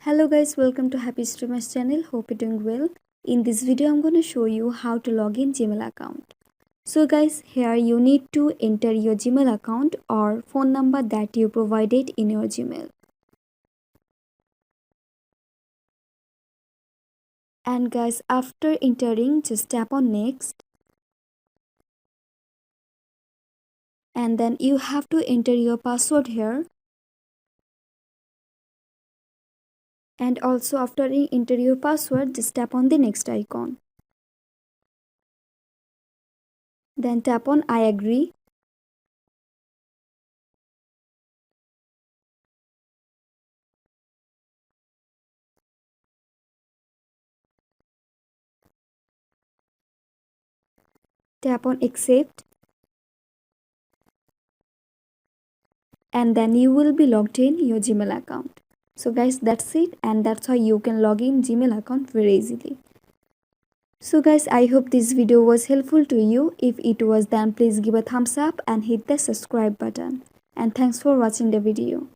Hello guys, welcome to Happy Streamers channel. Hope you're doing well. In this video, I'm going to show you how to log in Gmail account. So guys, here you need to enter your Gmail account or phone number that you provided in your Gmail. And guys, after entering, just tap on next. And then you have to enter your password here. And also after you enter your password, just tap on the next icon. Then tap on I agree. Tap on accept. And then you will be logged in your Gmail account. So guys, that's it, and that's how you can log in Gmail account very easily. So guys, I hope this video was helpful to you. If it was, then please give a thumbs up and hit the subscribe button. And thanks for watching the video.